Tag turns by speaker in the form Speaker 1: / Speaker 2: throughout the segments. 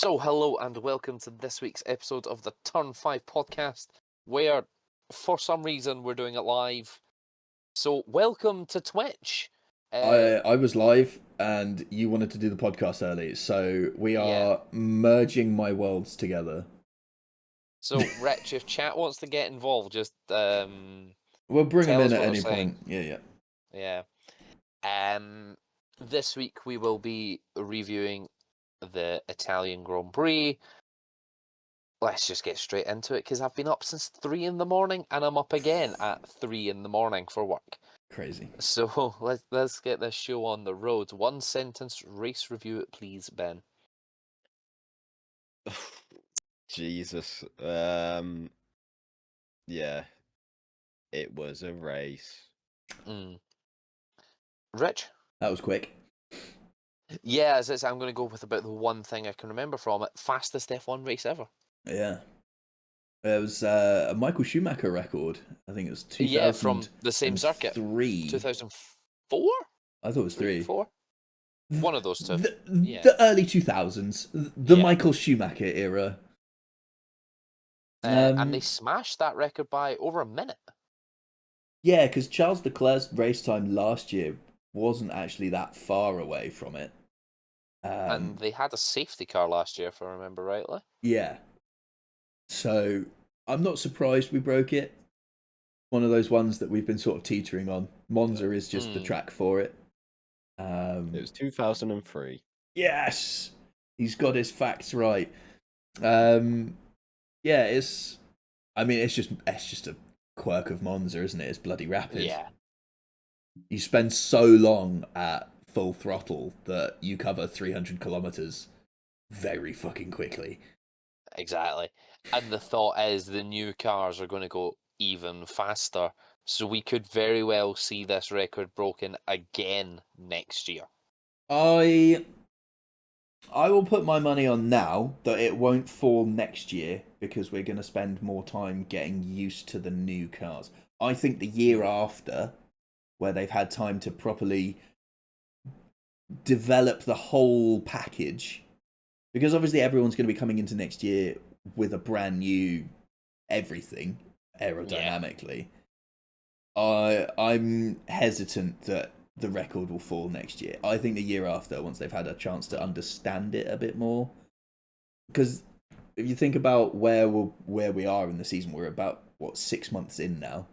Speaker 1: So, hello and welcome to this week's episode of the Turn 5 podcast, where for some reason we're doing it live. So, welcome to Twitch.
Speaker 2: I was live and you wanted to do the podcast early, so we are merging my worlds together.
Speaker 1: So, Rich, if chat wants to get involved, just
Speaker 2: We'll bring them
Speaker 1: tell
Speaker 2: in
Speaker 1: us
Speaker 2: at
Speaker 1: what
Speaker 2: any
Speaker 1: they're saying.
Speaker 2: point. Yeah.
Speaker 1: This week we will be reviewing the Italian Grand Prix. Let's just get straight into it because I've been up since 3 in the morning and I'm up again at 3 in the morning for work.
Speaker 2: Crazy.
Speaker 1: So let's get this show on the road. One sentence race review, please, Ben.
Speaker 3: Jesus. Yeah. It was a race.
Speaker 1: Rich?
Speaker 2: That was quick.
Speaker 1: Yeah, I'm going to go with about the one thing I can remember from it. Fastest F1 race ever.
Speaker 2: Yeah. It was a Michael Schumacher record. I think it was 2003.
Speaker 1: Yeah, from the same circuit. 2004?
Speaker 2: I thought it was 3.
Speaker 1: 4? One of those two.
Speaker 2: The early 2000s. The Michael Schumacher era.
Speaker 1: And they smashed that record by over a minute.
Speaker 2: Yeah, because Charles Leclerc's race time last year wasn't actually that far away from it.
Speaker 1: And they had a safety car last year, if I remember rightly.
Speaker 2: Yeah. So, I'm not surprised we broke it. One of those ones that we've been sort of teetering on. Monza is just the track for it.
Speaker 3: It was 2003.
Speaker 2: Yes! He's got his facts right. Yeah, it's just a quirk of Monza, isn't it? It's bloody rapid.
Speaker 1: Yeah.
Speaker 2: You spend so long at full throttle that you cover 300 kilometers very fucking quickly.
Speaker 1: Exactly. And the thought is the new cars are going to go even faster. So we could very well see this record broken again next year.
Speaker 2: I will put my money on now that it won't fall next year because we're going to spend more time getting used to the new cars. I think the year after, where they've had time to properly develop the whole package, because obviously everyone's going to be coming into next year with a brand new everything aerodynamically. I'm hesitant that the record will fall next year. I think the year after, once they've had a chance to understand it a bit more, because if you think about where we are in the season, we're about 6 months in now.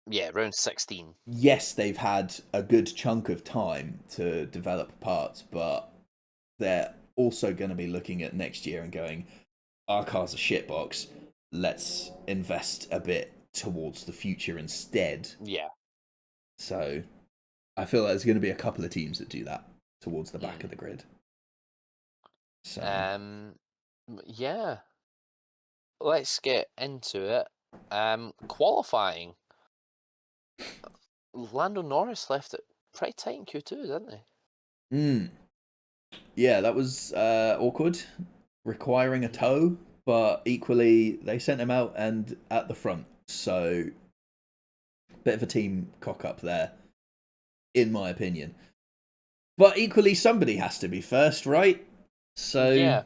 Speaker 1: Yeah, around 16.
Speaker 2: Yes, they've had a good chunk of time to develop parts, but they're also going to be looking at next year and going, our car's a shitbox. Let's invest a bit towards the future instead.
Speaker 1: Yeah.
Speaker 2: So I feel like there's going to be a couple of teams that do that towards the back of the grid. So
Speaker 1: yeah. Let's get into it. Qualifying. Lando Norris left it pretty tight in Q2, didn't he?
Speaker 2: Yeah, that was awkward, requiring a tow, but equally they sent him out and at the front. So bit of a team cock up there, in my opinion. But equally, somebody has to be first, right? So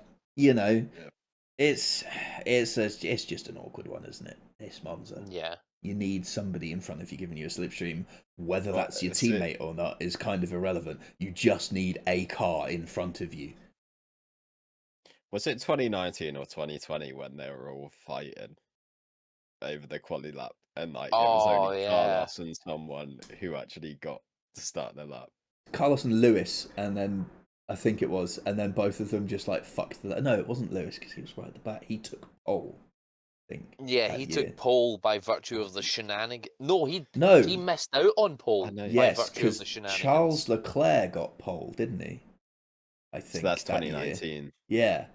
Speaker 2: it's just an awkward one, isn't it? It's Monza.
Speaker 1: Yeah.
Speaker 2: You need somebody in front of you giving you a slipstream. Whether that's your teammate or not is kind of irrelevant. You just need a car in front of you.
Speaker 3: Was it 2019 or 2020 when they were all fighting over the quali lap? And it was only Carlos and someone who actually got to start their lap.
Speaker 2: Carlos and Lewis, and then I think it was, and then both of them just fucked the... No, it wasn't Lewis because he was right at the back. He took pole.
Speaker 1: Yeah, he took pole by virtue of the shenanigans. No, he missed out on pole by virtue of the shenanigans.
Speaker 2: Charles Leclerc got pole, didn't he? I think
Speaker 3: so that's 2019.
Speaker 2: Yeah.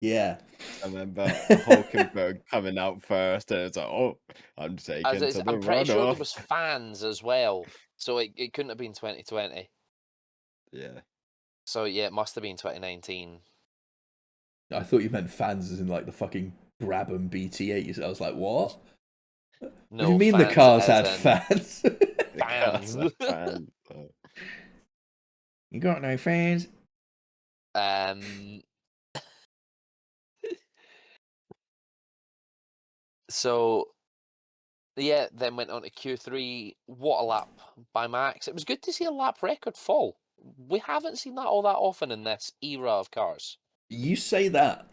Speaker 2: I
Speaker 3: remember Hulkenberg coming out first, and it's like, oh, I'm taking to the
Speaker 1: I'm pretty sure
Speaker 3: runoff.
Speaker 1: there was fans as well, so it couldn't have been 2020.
Speaker 3: Yeah.
Speaker 1: So yeah, it must have been 2019.
Speaker 2: I thought you meant fans as in the fucking Brabham BT8. I was like, what?
Speaker 1: No,
Speaker 2: what do you mean the cars had fans?
Speaker 1: Fans.
Speaker 2: You got no fans?
Speaker 1: So, yeah, then went on to Q3. What a lap by Max. It was good to see a lap record fall. We haven't seen that all that often in this era of cars.
Speaker 2: You say that.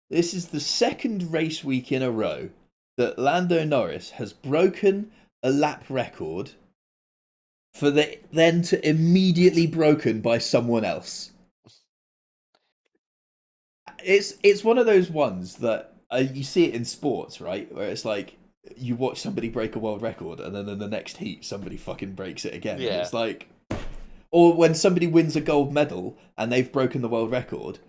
Speaker 2: This is the second race week in a row that Lando Norris has broken a lap record for then to immediately broken by someone else. It's one of those ones that you see it in sports, right? Where it's like you watch somebody break a world record and then in the next heat somebody fucking breaks it again.
Speaker 1: Yeah.
Speaker 2: And it's like, or when somebody wins a gold medal and they've broken the world record,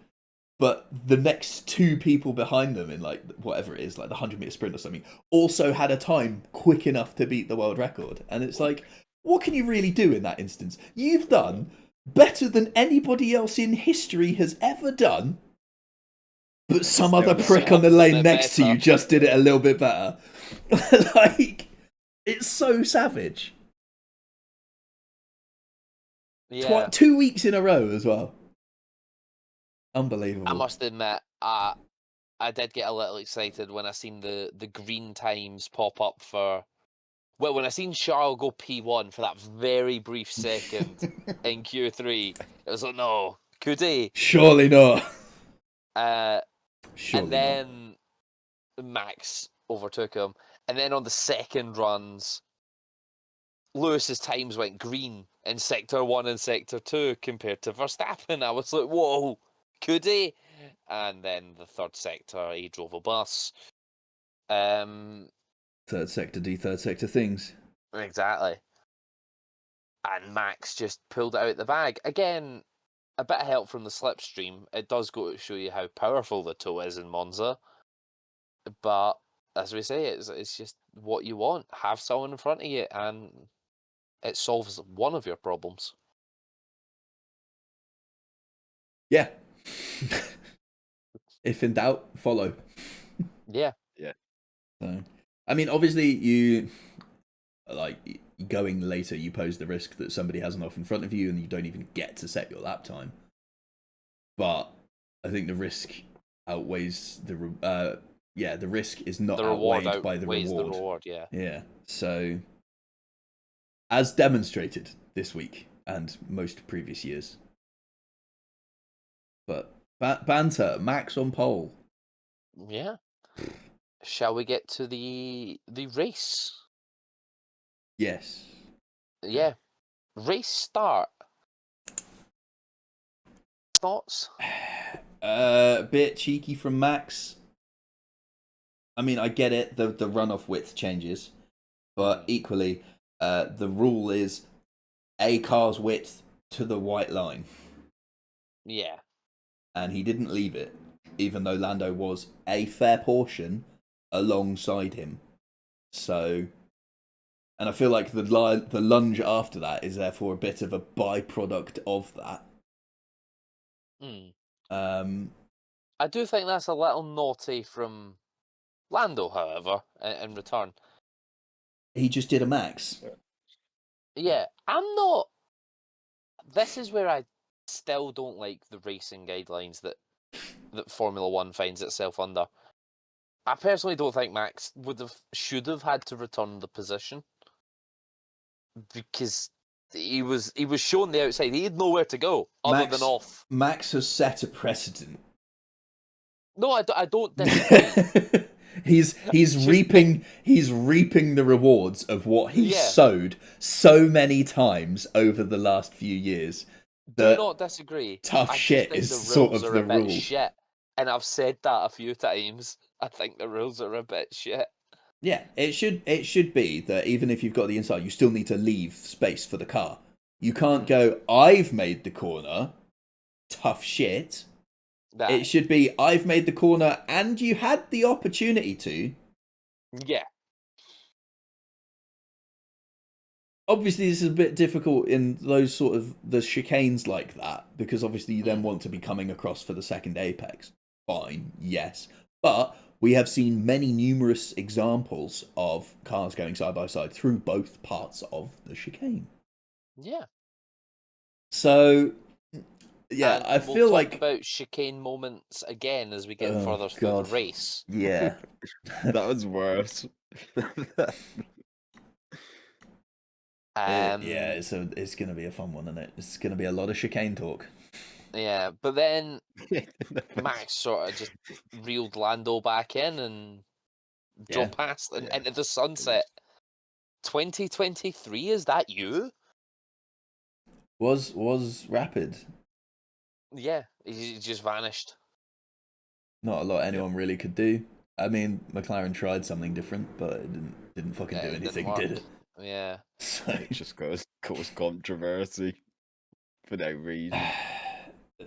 Speaker 2: but the next two people behind them in like whatever it is, like the 100-meter sprint or something, also had a time quick enough to beat the world record. And it's like, what can you really do in that instance? You've done better than anybody else in history has ever done, but some other prick on the lane next to you just did it a little bit better. Like, it's so savage.
Speaker 1: Yeah.
Speaker 2: 2 weeks in a row as well. Unbelievable.
Speaker 1: I must admit, I did get a little excited when I seen the green times pop up for... Well, when I seen Charles go P1 for that very brief second in Q3, it was like, no, could he?
Speaker 2: Surely not.
Speaker 1: Surely and then not. Max overtook him. And then on the second runs, Lewis's times went green in Sector 1 and Sector 2 compared to Verstappen. I was like, whoa, could he? And then the third sector, he drove a bus.
Speaker 2: Third sector do third sector things.
Speaker 1: Exactly. And Max just pulled it out the bag. Again, a bit of help from the slipstream. It does go to show you how powerful the toe is in Monza. But as we say, it's just what you want. Have someone in front of you, and it solves one of your problems.
Speaker 2: Yeah. If in doubt, follow.
Speaker 1: Yeah.
Speaker 3: Yeah.
Speaker 2: So, I mean, obviously, you like going later, you pose the risk that somebody has an off in front of you and you don't even get to set your lap time. But I think the risk outweighs the the risk is not outweighed by the reward.
Speaker 1: The reward, yeah.
Speaker 2: Yeah. So, as demonstrated this week and most previous years. But banter, Max on pole.
Speaker 1: Yeah. Shall we get to the race?
Speaker 2: Yes.
Speaker 1: Yeah. Race start. Thoughts?
Speaker 2: A bit cheeky from Max. I mean, I get it. The runoff width changes, but equally, the rule is a car's width to the white line.
Speaker 1: Yeah.
Speaker 2: And he didn't leave it, even though Lando was a fair portion alongside him. So, and I feel like the lunge after that is therefore a bit of a byproduct of that.
Speaker 1: I do think that's a little naughty from Lando, however, in return.
Speaker 2: He just did a Max.
Speaker 1: Yeah, I'm not... This is where I still don't like the racing guidelines that Formula 1 finds itself under. I personally don't think Max should have had to return the position, because he was shown the outside. He had nowhere to go other than off.
Speaker 2: Max has set a precedent.
Speaker 1: No, I don't disagree.
Speaker 2: he's reaping the rewards of what he sowed so many times over the last few years.
Speaker 1: Do not disagree.
Speaker 2: Tough shit is sort of the rule.
Speaker 1: Shit. And I've said that a few times. I think the rules are a bit shit.
Speaker 2: Yeah, it should be that even if you've got the inside, you still need to leave space for the car. You can't go, I've made the corner, tough shit. It should be, I've made the corner and you had the opportunity to.
Speaker 1: Yeah.
Speaker 2: Obviously, this is a bit difficult in those sort of the chicanes like that, because obviously you then want to be coming across for the second apex. Fine, yes. But we have seen many numerous examples of cars going side by side through both parts of the chicane.
Speaker 1: Yeah.
Speaker 2: So, Yeah,
Speaker 1: And
Speaker 2: I
Speaker 1: we'll
Speaker 2: feel
Speaker 1: talk
Speaker 2: like
Speaker 1: about chicane moments again as we get further through the race.
Speaker 2: Yeah.
Speaker 3: That was worse.
Speaker 2: Yeah, it's gonna be a fun one, isn't it? It's gonna be a lot of chicane talk.
Speaker 1: Yeah, but then Max sort of just reeled Lando back in and drove past and into the sunset. 2023, is that you?
Speaker 2: Was rapid.
Speaker 1: Yeah, he just vanished.
Speaker 2: Not a lot anyone really could do. I mean, McLaren tried something different, but it didn't fucking do
Speaker 1: It didn't
Speaker 2: anything,
Speaker 1: work.
Speaker 2: did it?
Speaker 1: Yeah.
Speaker 2: So
Speaker 3: It just cause controversy for no reason.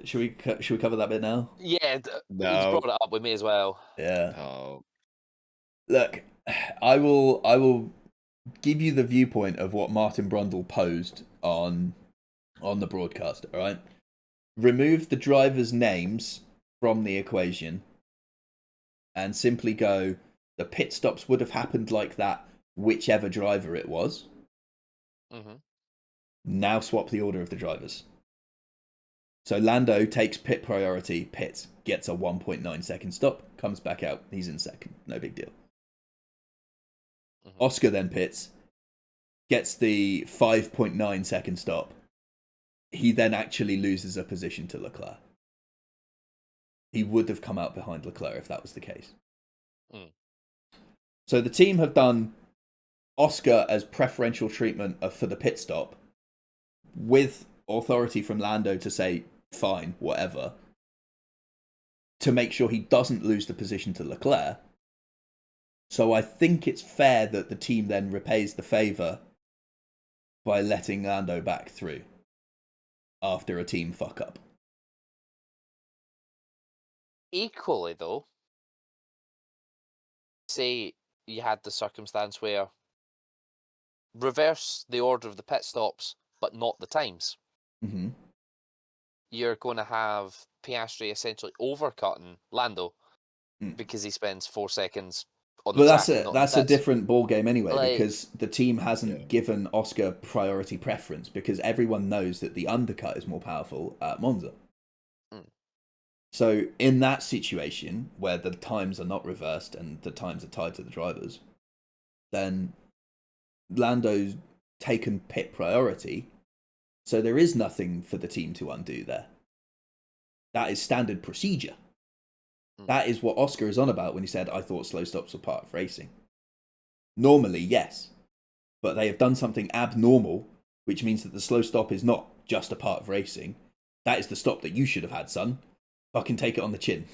Speaker 2: should we cover that bit now?
Speaker 1: Yeah, he's
Speaker 3: No.
Speaker 1: brought it up with me as well.
Speaker 2: Yeah.
Speaker 3: Oh.
Speaker 2: Look, I will give you the viewpoint of what Martin Brundle posed on the broadcast. All right, remove the drivers' names from the equation, and simply go. The pit stops would have happened like that, whichever driver it was.
Speaker 1: Mm-hmm.
Speaker 2: Now swap the order of the drivers. So Lando takes pit priority, pits, gets a 1.9 second stop, comes back out. He's in second. No big deal.
Speaker 1: Mm-hmm.
Speaker 2: Oscar then pits, gets the 5.9 second stop. He then actually loses a position to Leclerc. He would have come out behind Leclerc if that was the case.
Speaker 1: Mm.
Speaker 2: So the team have done Oscar as preferential treatment for the pit stop, with authority from Lando to say, fine, whatever, to make sure he doesn't lose the position to Leclerc. So I think it's fair that the team then repays the favour by letting Lando back through after a team fuck up.
Speaker 1: Equally, though, say you had the circumstance where reverse the order of the pit stops, but not the times.
Speaker 2: Mm-hmm.
Speaker 1: You're going to have Piastri essentially overcutting Lando because he spends 4 seconds on the track and not in the
Speaker 2: That's a
Speaker 1: pits.
Speaker 2: different ball game anyway,
Speaker 1: Like,
Speaker 2: because the team hasn't given Oscar priority preference, because everyone knows that the undercut is more powerful at Monza. So in that situation where the times are not reversed and the times are tied to the drivers, then Lando's taken pit priority, so there is nothing for the team to undo there. That is standard procedure. That is what Oscar is on about when he said, I thought slow stops were part of racing. Normally, yes. But they have done something abnormal, which means that the slow stop is not just a part of racing. That is the stop that you should have had, son. Fucking take it on the chin.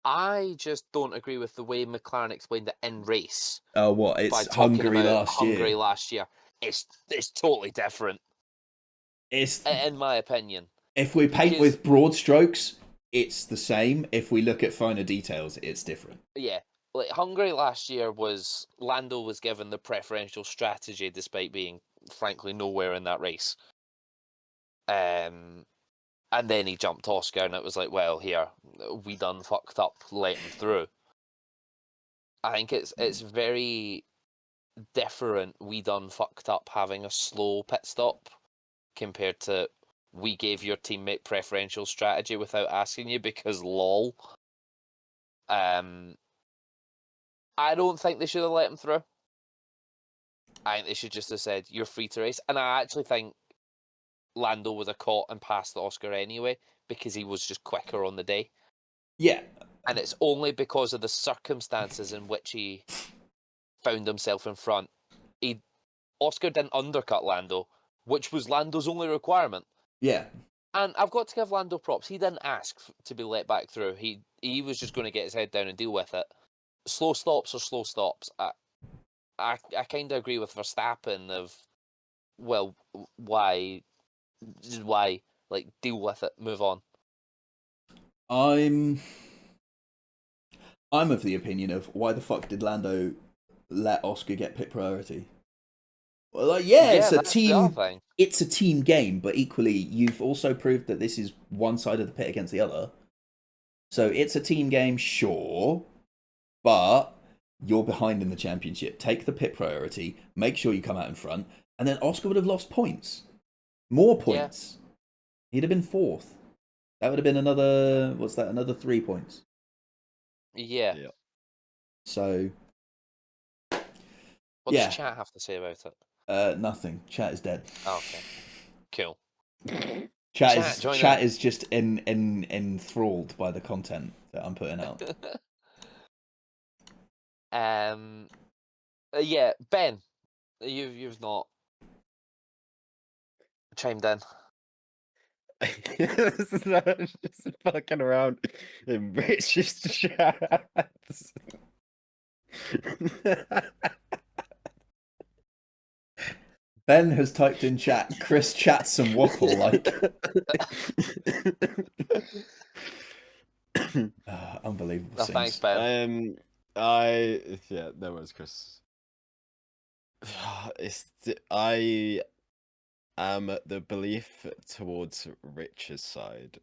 Speaker 1: I just don't agree with the way McLaren explained it in race.
Speaker 2: Oh, what? It's Hungary last year.
Speaker 1: Hungary last year. It's totally different.
Speaker 2: It's,
Speaker 1: in my opinion.
Speaker 2: If we paint with broad strokes, it's the same. If we look at finer details, it's different.
Speaker 1: Yeah. Like Hungary last year was Lando was given the preferential strategy despite being frankly nowhere in that race. And then he jumped Oscar and it was like, well, here, we done fucked up, let him through. I think it's very different, we done fucked up having a slow pit stop compared to we gave your teammate preferential strategy without asking you because lol. I don't think they should have let him through. I think they should just have said, you're free to race. And I actually think Lando would have caught and passed the Oscar anyway, because he was just quicker on the day.
Speaker 2: Yeah.
Speaker 1: And it's only because of the circumstances in which he found himself in front. Oscar didn't undercut Lando, which was Lando's only requirement.
Speaker 2: Yeah.
Speaker 1: And I've got to give Lando props. He didn't ask to be let back through. He was just going to get his head down and deal with it. Slow stops are slow stops. I kind of agree with Verstappen of, well, why? Like, deal with it, move on.
Speaker 2: I'm of the opinion of, why the fuck did Lando let Oscar get pit priority? Well, like, it's a team. It's a team game, but equally, you've also proved that this is one side of the pit against the other. So it's a team game, sure, but you're behind in the championship. Take the pit priority, make sure you come out in front, and then Oscar would have lost points. More points. He'd have been 4th. That would have been another. What's that? Another 3 points.
Speaker 1: Yeah.
Speaker 2: So.
Speaker 1: What does chat have to say about
Speaker 2: it? Nothing. Chat is dead.
Speaker 1: Oh, okay. Cool.
Speaker 2: Chat is just enthralled by the content that I'm putting out.
Speaker 1: Yeah, Ben, you've not chimed in.
Speaker 3: This is not just fucking around in Rich's chats.
Speaker 2: Ben has typed in chat, Chris chats some waffle like. Unbelievable things.
Speaker 1: Thanks, Ben.
Speaker 3: There was Chris. I am the belief towards Rich's side.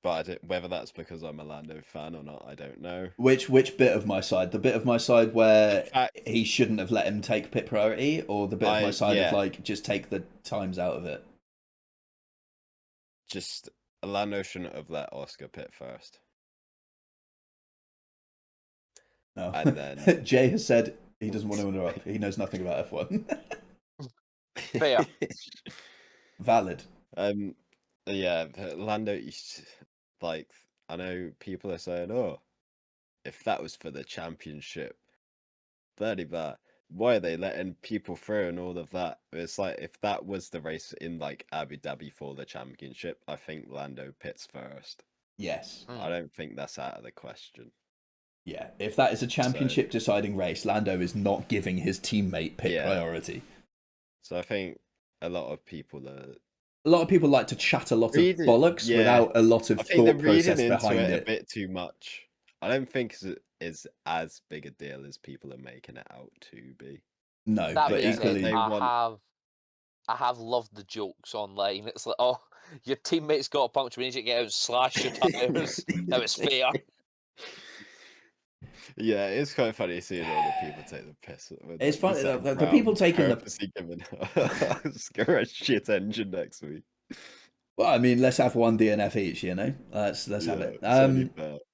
Speaker 3: But whether that's because I'm a Lando fan or not, I don't know.
Speaker 2: Which bit of my side? The bit of my side where he shouldn't have let him take pit priority, or the bit of my side of like just take the times out of it?
Speaker 3: Just Lando shouldn't have let Oscar pit first.
Speaker 2: No.
Speaker 3: And then
Speaker 2: Jay has said he doesn't want to interrupt. He knows nothing about F1.
Speaker 1: Fair.
Speaker 2: Valid.
Speaker 3: Yeah, Lando, like, I know people are saying, oh, if that was for the championship, bloody blah, why are they letting people through and all of that? It's like, if that was the race in, like, Abu Dhabi for the championship, I think Lando pits first.
Speaker 2: Yes.
Speaker 3: I don't think that's out of the question.
Speaker 2: Yeah, if that is a championship deciding race, Lando is not giving his teammate pit priority.
Speaker 3: So I think a lot of people
Speaker 2: like to chat a lot of bollocks without a lot of thought process behind it.
Speaker 3: A bit too much. I don't think it's as big a deal as people are making it out to be.
Speaker 2: No, but equally,
Speaker 1: I have loved the jokes online. It's like, oh, your teammate's got a puncture, we need you to get out and slash your tires. That was fair.
Speaker 3: Yeah, it's quite funny seeing all the people take the piss.
Speaker 2: It's funny the people taking
Speaker 3: the shit engine next week.
Speaker 2: Well, I mean, let's have one DNF each, you know. Let's have it.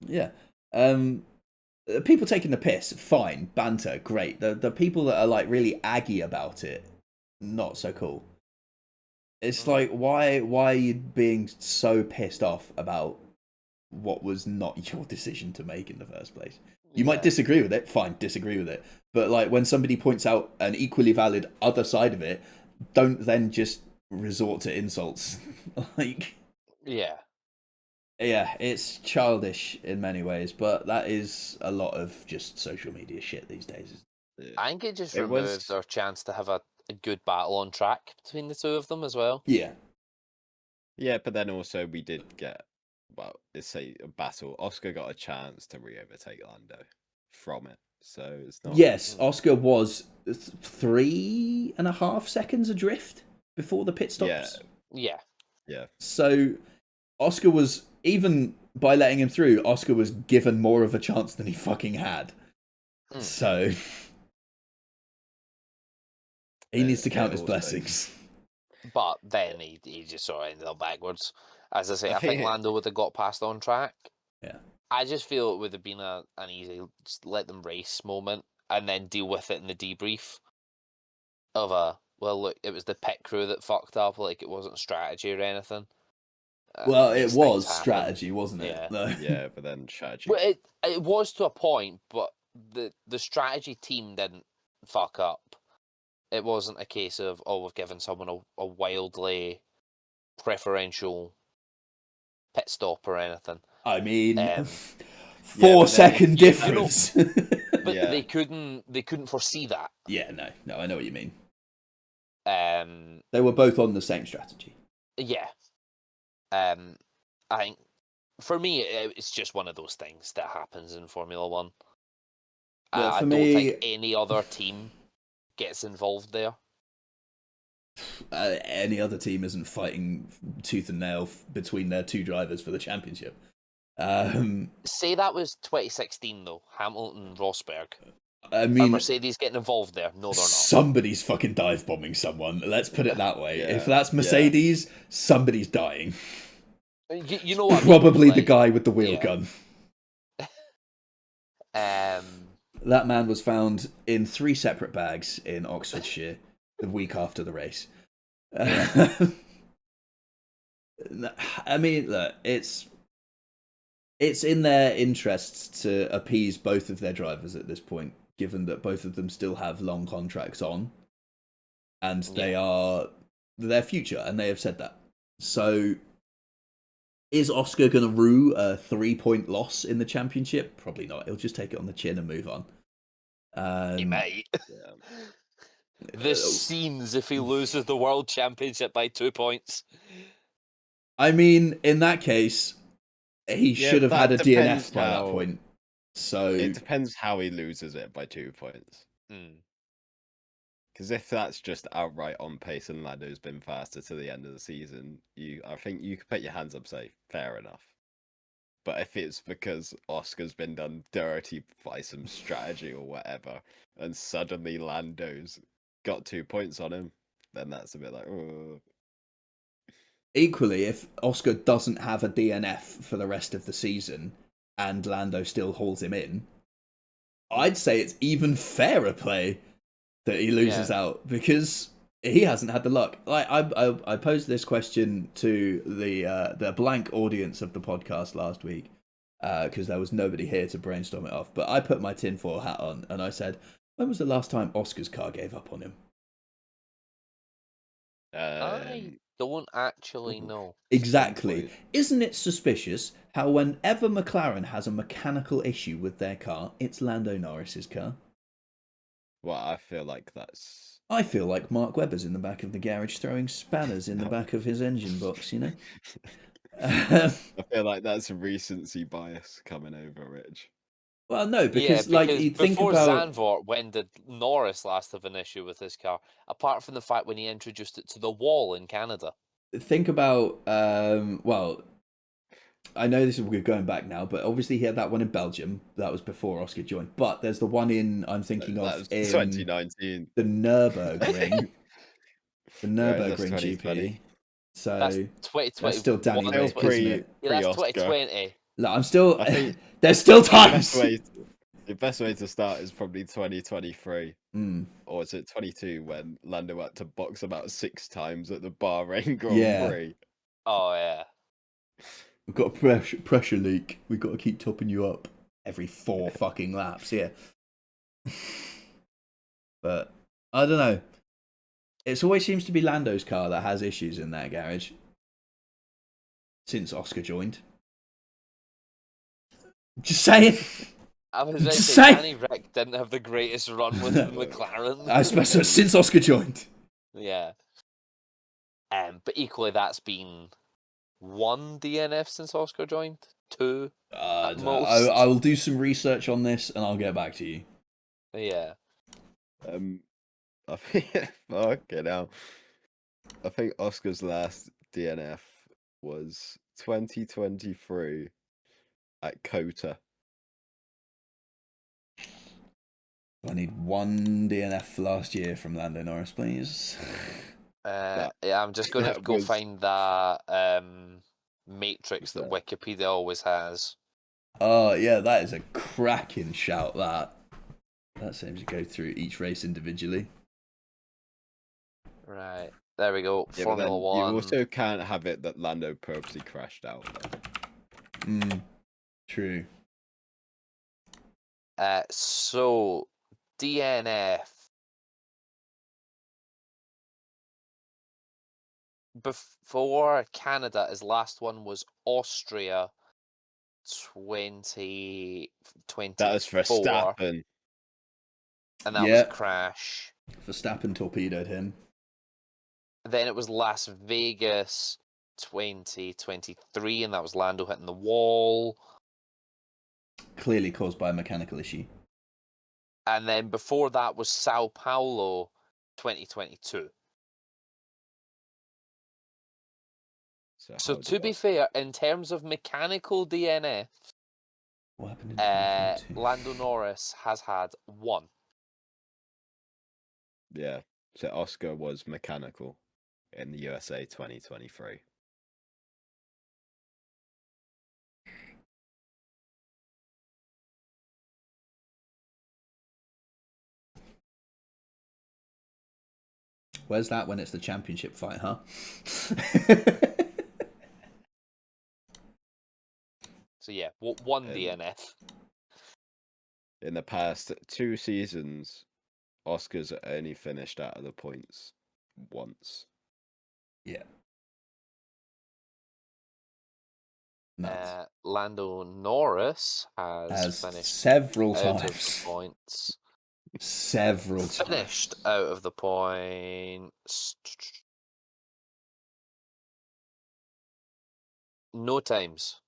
Speaker 2: Yeah. People taking the piss, fine, banter, great. The people that are like really aggy about it, not so cool. It's like why are you being so pissed off about what was not your decision to make in the first place? You might disagree with it, fine, disagree with it. But like when somebody points out an equally valid other side of it, don't then just resort to insults. Like yeah, it's childish in many ways, but that is a lot of just social media shit these days.
Speaker 1: I think it just removes our chance to have a good battle on track between the two of them as well.
Speaker 2: Yeah,
Speaker 3: but then also we did get, well, let's say a battle. Oscar got a chance to re-overtake Lando from it, so it's not.
Speaker 2: Yes, Oscar was 3.5 seconds adrift before the pit stops.
Speaker 1: Yeah.
Speaker 2: So Oscar was, even by letting him through, Oscar was given more of a chance than he fucking had. So he needs to count his blessings.
Speaker 1: But then he just sort of ended up backwards. As I say, I think Lando would have got past on track.
Speaker 2: Yeah.
Speaker 1: I just feel it would have been an easy just let them race moment and then deal with it in the debrief of well, look, it was the pit crew that fucked up, like it wasn't strategy or anything.
Speaker 2: Well, it was strategy, wasn't it?
Speaker 1: Yeah.
Speaker 2: No.
Speaker 3: Yeah, but then strategy.
Speaker 1: Well, it was to a point, but the strategy team didn't fuck up. It wasn't a case of, we've given someone a wildly preferential pit stop or anything.
Speaker 2: I mean, 4-second difference.
Speaker 1: But they couldn't foresee that.
Speaker 2: Yeah, no, I know what you mean.
Speaker 1: They
Speaker 2: were both on the same strategy.
Speaker 1: Yeah. I think for me, it's just one of those things that happens in Formula One. I don't think any other team gets involved there.
Speaker 2: Any other team isn't fighting tooth and nail between their two drivers for the championship.
Speaker 1: Say that was 2016 though, Hamilton Rosberg.
Speaker 2: I
Speaker 1: Are
Speaker 2: mean,
Speaker 1: Mercedes getting involved there? No, they're not.
Speaker 2: somebody's fucking dive bombing someone. Let's put it that way. If
Speaker 3: Yeah,
Speaker 2: that's Mercedes, somebody's dying.
Speaker 1: You know what
Speaker 2: Probably
Speaker 1: I mean?
Speaker 2: the guy with the wheel
Speaker 1: yeah.
Speaker 2: gun.
Speaker 1: Um,
Speaker 2: That man was found in 3 separate bags in Oxfordshire the week after the race.
Speaker 1: Yeah.
Speaker 2: I mean, look, it's in their interests to appease both of their drivers at this point, given that both of them still have long contracts on, and they are their future, and they have said that. So, is Oscar going to rue a 3-point loss in the championship? Probably not. He'll just take it on the chin and move on.
Speaker 1: he might.
Speaker 3: yeah.
Speaker 1: The scenes if he loses the world championship by 2 points.
Speaker 2: I mean, in that case, he should have had a
Speaker 3: depends
Speaker 2: DNF by that point. So
Speaker 3: it depends how he loses it by 2 points. Because if that's just outright on pace and Lando's been faster to the end of the season, I think you could put your hands up, say fair enough. But if it's because Oscar's been done dirty by some strategy or whatever, and suddenly Lando's got 2 points on him, then that's a bit like, oh.
Speaker 2: Equally, if Oscar doesn't have a DNF for the rest of the season and Lando still hauls him in, I'd say it's even fairer play that he loses out, because he hasn't had the luck. Like I posed this question to the blank audience of the podcast last week, because there was nobody here to brainstorm it off. But I put my tinfoil hat on and I said, when was the last time Oscar's car gave up on him?
Speaker 1: I don't actually know.
Speaker 2: Exactly. Isn't it suspicious how whenever McLaren has a mechanical issue with their car, it's Lando Norris's car?
Speaker 3: Well, I feel like that's...
Speaker 2: I feel like Mark Webber's in the back of the garage throwing spanners in the back of his engine box, you know?
Speaker 3: I feel like that's recency bias coming over, Rich.
Speaker 2: Well, no, because like you think
Speaker 1: before
Speaker 2: about
Speaker 1: Zandvoort, when did Norris last have an issue with his car? Apart from the fact when he introduced it to the wall in Canada.
Speaker 2: think about well, I know this is we're going back now, but obviously he had that one in Belgium. That was before Oscar joined. But there's the one I'm thinking
Speaker 3: That
Speaker 2: of
Speaker 3: was
Speaker 2: in
Speaker 3: 2019.
Speaker 2: the Nürburgring, the
Speaker 3: Right,
Speaker 2: Nürburgring GP. So
Speaker 1: that's 2020.
Speaker 2: That's still Danny Rick, isn't it?
Speaker 1: That's 2020.
Speaker 2: No, I'm still.
Speaker 3: I think
Speaker 2: there's still times.
Speaker 3: The best way to start is probably 2023.
Speaker 2: Mm.
Speaker 3: Or is it 22 when Lando had to box about 6 times at the Bahrain Grand Prix?
Speaker 1: Oh, yeah.
Speaker 2: We've got a pressure leak. We've got to keep topping you up every 4 fucking laps, yeah. But, I don't know. It always seems to be Lando's car that has issues in that garage. Since Oscar joined. Just saying.
Speaker 1: I was going to say, Danny Rick didn't have the greatest run with McLaren.
Speaker 2: I suppose so, since Oscar joined.
Speaker 1: Yeah. But equally, that's been 1 DNF since Oscar joined. 2 at most.
Speaker 2: I will do some research on this and I'll get back to you.
Speaker 1: Yeah.
Speaker 3: I think fucking hell. I think Oscar's last DNF was 2023 at Kota.
Speaker 2: I need 1 DNF last year from Lando Norris, please.
Speaker 1: Yeah, I'm just going to go find that matrix that Wikipedia always has.
Speaker 2: Oh, yeah, that is a cracking shout, that seems to go through each race individually.
Speaker 1: Right, there we go.
Speaker 3: Yeah,
Speaker 1: Formula 1.
Speaker 3: You also can't have it that Lando purposely crashed out.
Speaker 2: True.
Speaker 1: So, DNF. Before Canada, his last one was Austria 2024.
Speaker 3: That was Verstappen.
Speaker 1: And that was a crash.
Speaker 2: Verstappen torpedoed him.
Speaker 1: Then it was Las Vegas 2023, and that was Lando hitting the wall.
Speaker 2: Clearly caused by a mechanical issue.
Speaker 1: And then before that was Sao Paulo 2022. So to be fair, in terms of mechanical DNF,
Speaker 2: What happened in 2022?
Speaker 1: Lando Norris has had 1.
Speaker 3: Yeah. So Oscar was mechanical in the USA 2023.
Speaker 2: Where's that when it's the championship fight, huh?
Speaker 1: So yeah, 1 DNF.
Speaker 3: In the past 2 seasons, Oscar's only finished out of the points once.
Speaker 2: Yeah. Nuts.
Speaker 1: Lando Norris has finished
Speaker 2: several
Speaker 1: out
Speaker 2: times.
Speaker 1: of the points.
Speaker 2: Several
Speaker 1: Finished
Speaker 2: times.
Speaker 1: out of the points. No times.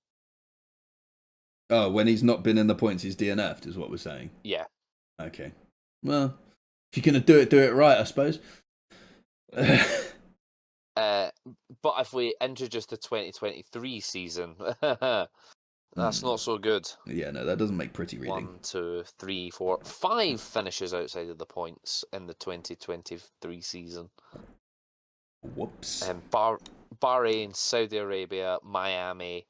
Speaker 2: Oh, when he's not been in the points, he's DNF'd, is what we're saying.
Speaker 1: Yeah.
Speaker 2: Okay. Well, if you're going to do it right, I suppose.
Speaker 1: But if we introduce the 2023 season, that's not so good.
Speaker 2: Yeah, no, that doesn't make pretty reading.
Speaker 1: 1, 2, 3, 4, 5 finishes outside of the points in the 2023 season.
Speaker 2: Whoops.
Speaker 1: Bahrain, Saudi Arabia, Miami,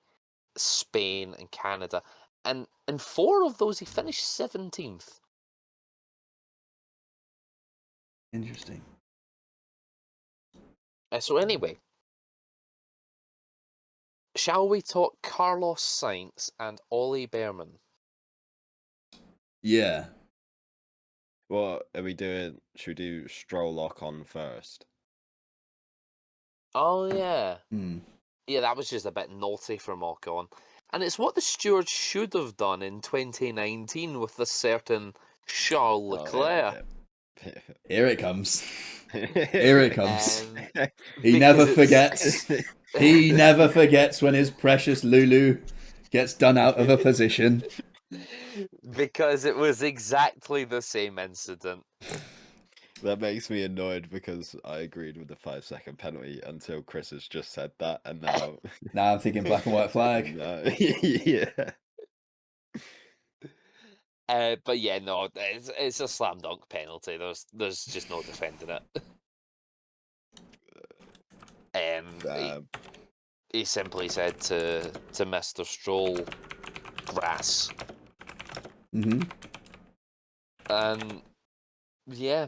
Speaker 1: Spain, and Canada. And in 4 of those, he finished 17th.
Speaker 2: Interesting.
Speaker 1: So anyway, shall we talk Carlos Sainz and Ollie Behrman?
Speaker 2: Yeah.
Speaker 3: What are we doing? Should we do Stroll lock on first?
Speaker 1: Oh, yeah.
Speaker 2: Hmm.
Speaker 1: Yeah, that was just a bit naughty from Ocon. And it's what the stewards should have done in 2019 with a certain Charles Leclerc.
Speaker 2: Here it comes. Here it comes. He
Speaker 1: Because
Speaker 2: never forgets. He never forgets when his precious Lulu gets done out of a position.
Speaker 1: Because it was exactly the same incident.
Speaker 3: That makes me annoyed because I agreed with the 5-second penalty until Chris has just said that, and now
Speaker 2: Now I'm thinking black and white flag.
Speaker 3: Yeah.
Speaker 1: But yeah, no, it's a slam dunk penalty. There's just no defending it. He simply said to Mr. Stroll, grass.
Speaker 2: Mm-hmm.
Speaker 1: And yeah.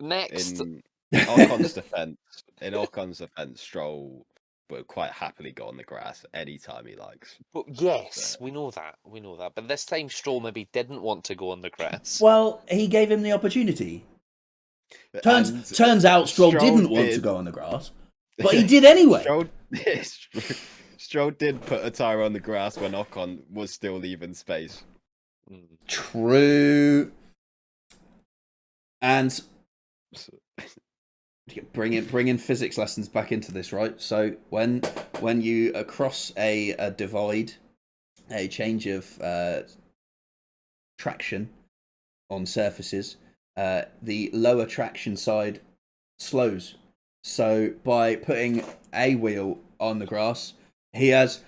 Speaker 1: Next.
Speaker 3: In Ocon's defense, Stroll would quite happily go on the grass anytime he likes.
Speaker 1: But yes, we know that. But this time Stroll maybe didn't want to go on the grass.
Speaker 2: Well, he gave him the opportunity. Turns out Stroll didn't want to go on the grass, but he did anyway.
Speaker 3: Stroll did put a tyre on the grass when Ocon was still leaving space.
Speaker 2: True. And bring in physics lessons back into this, right? So when you cross a divide, a change of traction on surfaces, the lower traction side slows. So by putting a wheel on the grass, he has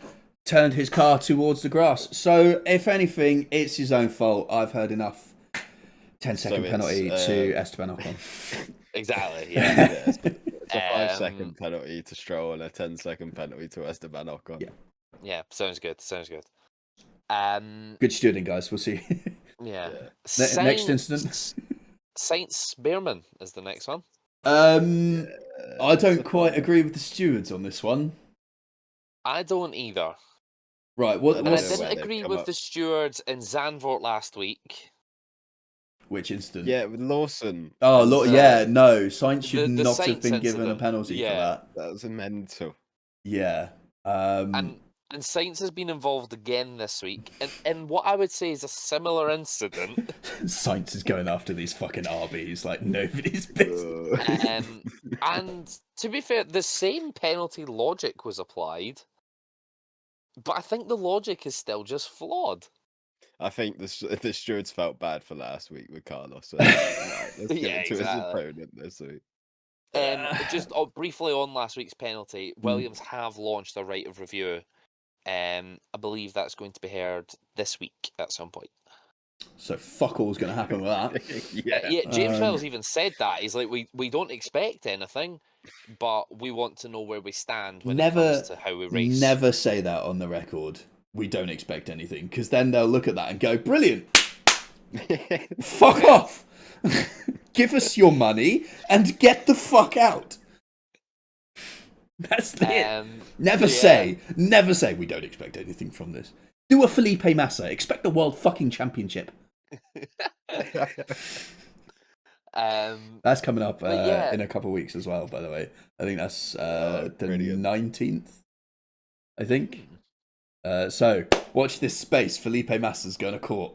Speaker 2: turned his car towards the grass. So if anything, it's his own fault. I've heard enough. 10-second penalty to Esteban Ocon.
Speaker 1: Exactly, yeah.
Speaker 3: It's a 5-second penalty to Stroll and a 10-second penalty to Esteban Ocon.
Speaker 1: Yeah, sounds good.
Speaker 2: Good stewarding, guys. We'll see.
Speaker 1: Yeah.
Speaker 2: Next incident.
Speaker 1: Sainz Behrman is the next one.
Speaker 2: I don't quite agree with the stewards on this one.
Speaker 1: I don't either.
Speaker 2: Right,
Speaker 1: I didn't agree with the stewards in Zandvoort last week.
Speaker 2: Which incident?
Speaker 3: Yeah, with Lawson.
Speaker 2: Oh, no. Sainz should not have been given a penalty for that.
Speaker 3: That was mental.
Speaker 2: Yeah.
Speaker 1: And Sainz has been involved again this week in what I would say is a similar incident.
Speaker 2: Sainz is going after these fucking RBs like nobody's business.
Speaker 1: And to be fair, the same penalty logic was applied, but I think the logic is still just flawed.
Speaker 3: I think the stewards felt bad for last week with Carlos. So let's give it to his opponent this week.
Speaker 1: Just briefly on last week's penalty, Williams have launched a right of review I believe that's going to be heard this week at some point.
Speaker 2: So fuck all's going to happen with that.
Speaker 1: Yeah, James Vowles even said that. He's like, we don't expect anything, but we want to know where we stand when it comes to how we race.
Speaker 2: Never say that on the record. We don't expect anything, because then they'll look at that and go, brilliant. Fuck off. Give us your money and get the fuck out. That's it. Never say we don't expect anything from this. Do a Felipe Massa. Expect the world fucking championship. That's coming up in a couple of weeks as well, by the way. I think that's the 19th, I think. So, watch this space. Felipe Massa's going to court.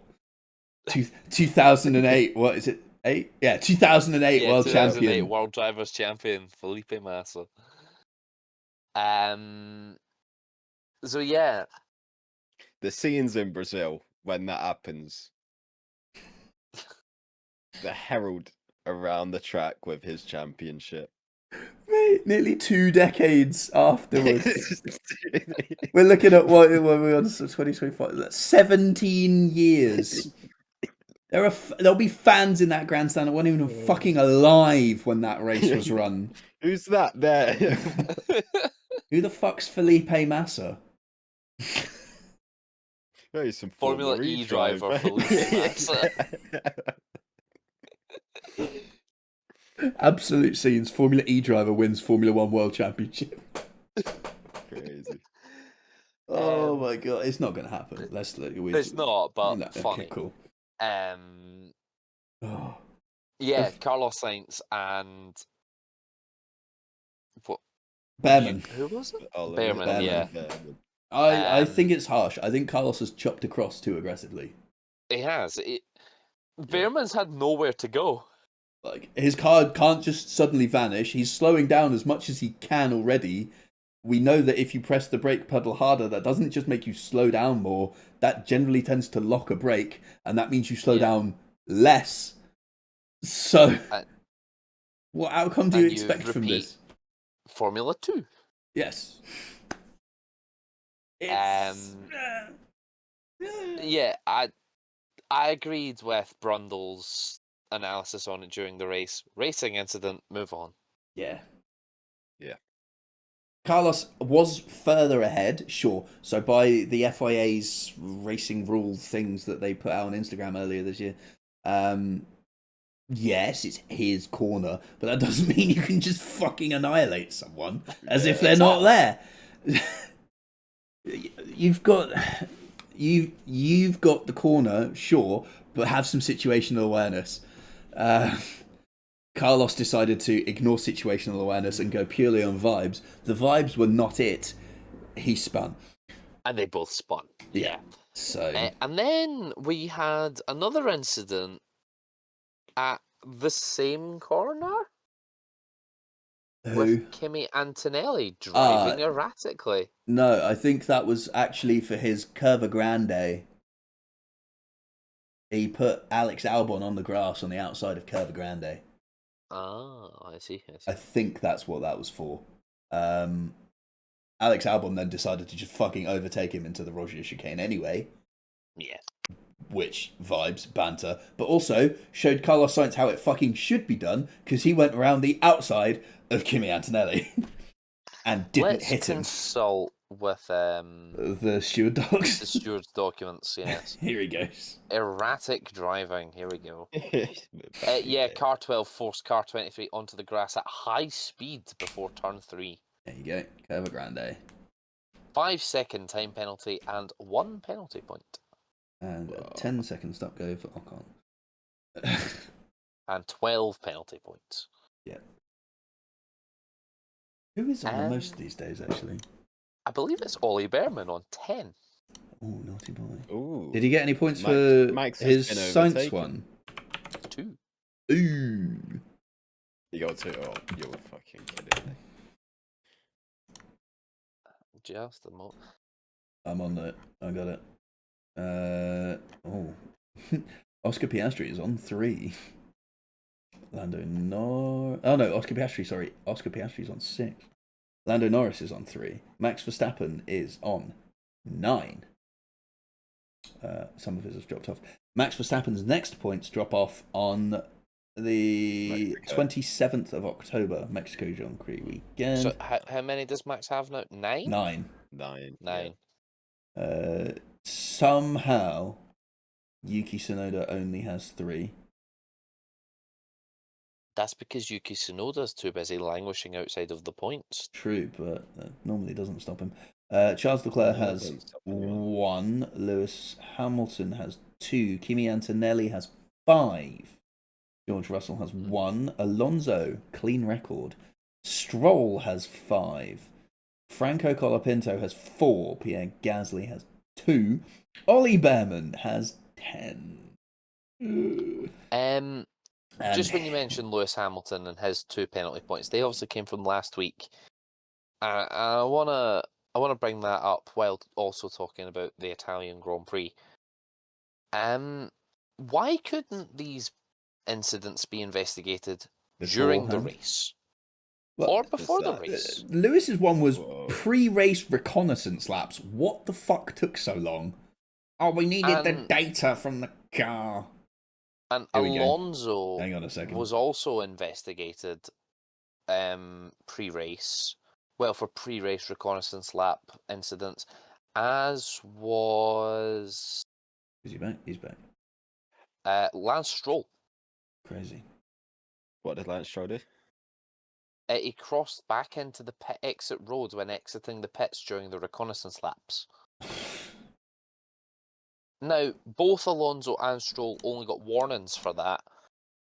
Speaker 2: 2008, what is it? 8? Yeah, 2008 world
Speaker 1: 2008
Speaker 2: champion.
Speaker 1: World Drivers champion, Felipe Massa. So, yeah.
Speaker 3: The scenes in Brazil when that happens. The herald around the track with his championship.
Speaker 2: Mate, nearly 2 decades afterwards. We're looking at what we're on 2025. 17 years. There'll be fans in that grandstand that weren't even fucking alive when that race was run.
Speaker 3: Who's that there?
Speaker 2: Who the fuck's Felipe Massa?
Speaker 3: Oh, some
Speaker 1: Formula E driver Felipe Massa.
Speaker 2: Absolute scenes. Formula E driver wins Formula 1 World Championship.
Speaker 3: Crazy.
Speaker 2: Oh my god, it's not going to happen.
Speaker 1: It's not, but funny.
Speaker 2: Okay, cool.
Speaker 1: Yeah, Carlos Sainz and what?
Speaker 2: Behrman.
Speaker 1: Who was it?
Speaker 2: Behrman.
Speaker 1: Yeah.
Speaker 2: I think it's harsh. I think Carlos has chopped across too aggressively.
Speaker 1: He has. Behrman's had nowhere to go.
Speaker 2: Like, his car can't just suddenly vanish. He's slowing down as much as he can already. We know that if you press the brake pedal harder, that doesn't just make you slow down more. That generally tends to lock a brake, and that means you slow down less. So, what outcome do you expect from this?
Speaker 1: Formula 2.
Speaker 2: Yes.
Speaker 1: Yeah, I agreed with Brundle's analysis on it during the race. Racing incident, move on.
Speaker 2: Yeah.
Speaker 3: Yeah.
Speaker 2: Carlos was further ahead, sure. So by the FIA's racing rule things that they put out on Instagram earlier this year, yes, it's his corner, but that doesn't mean you can just fucking annihilate someone as if they're not there. You've got the corner, sure, but have some situational awareness. Carlos decided to ignore situational awareness and go purely on vibes. The vibes were not it. He spun.
Speaker 1: And they both spun. Yeah.
Speaker 2: So.
Speaker 1: And then we had another incident at the same corner with Kimi Antonelli driving erratically.
Speaker 2: No, I think that was actually for his Curva Grande. He put Alex Albon on the grass on the outside of Curva Grande.
Speaker 1: Ah, I see.
Speaker 2: I think that's what that was for. Alex Albon then decided to just fucking overtake him into the Roger chicane anyway.
Speaker 1: Yeah.
Speaker 2: Which, vibes, banter, but also showed Carlos Sainz how it fucking should be done, because he went around the outside of Kimi Antonelli and didn't hit him.
Speaker 1: Let's consult with
Speaker 2: the steward dogs.
Speaker 1: The steward's documents, yes.
Speaker 2: Here he goes.
Speaker 1: Erratic driving, here we go. Yeah, car 12 forced car 23 onto the grass at high speed before turn 3.
Speaker 2: There you go, Curva Grande.
Speaker 1: 5-second time penalty and 1 penalty point.
Speaker 2: And a 10-second stop go for Ocon.
Speaker 1: And 12 penalty points.
Speaker 2: Yeah. Who is on the most these days, actually?
Speaker 1: I believe it's Ollie Behrman on 10.
Speaker 2: Oh, naughty boy.
Speaker 3: Ooh.
Speaker 2: Did he get any points for his Sainz one?
Speaker 1: 2.
Speaker 2: Ooh.
Speaker 3: You got 2. Oh, you're fucking kidding me.
Speaker 1: Just a moment.
Speaker 2: I'm on it. I got it. Oscar Piastri is on 3. Lando Norris. Oh no, Oscar Piastri. Sorry, Oscar Piastri is on 6. Lando Norris is on 3. Max Verstappen is on 9. Some of it has dropped off. Max Verstappen's next points drop off on the 27th of October, Mexico Grand Prix weekend.
Speaker 1: So how many does Max have now? 9?
Speaker 2: 9.
Speaker 1: Yeah.
Speaker 2: Somehow, Yuki Tsunoda only has 3.
Speaker 1: That's because Yuki Tsunoda's too busy languishing outside of the points.
Speaker 2: True, but normally doesn't stop him. Charles Leclerc has 1. Lewis Hamilton has 2. Kimi Antonelli has 5. George Russell has 1. Alonso, clean record. Stroll has 5. Franco Colapinto has 4. Pierre Gasly has 2. Ollie Behrman has 10.
Speaker 1: Just when you mentioned Lewis Hamilton and his 2 penalty points, they obviously came from last week. I wanna bring that up while also talking about the Italian Grand Prix. Why couldn't these incidents be investigated during the race?
Speaker 2: Well,
Speaker 1: or before the race?
Speaker 2: Lewis's one was pre-race reconnaissance laps. What the fuck took so long? Oh, we needed the data from the car.
Speaker 1: And Alonso
Speaker 2: Hang on a second.
Speaker 1: was also investigated pre-race. Well, for pre-race reconnaissance lap incidents, as was...
Speaker 2: Is he back? He's back.
Speaker 1: Lance Stroll.
Speaker 2: Crazy.
Speaker 3: What did Lance Stroll do?
Speaker 1: He crossed back into the pit exit road when exiting the pits during the reconnaissance laps. Now, both Alonso and Stroll only got warnings for that,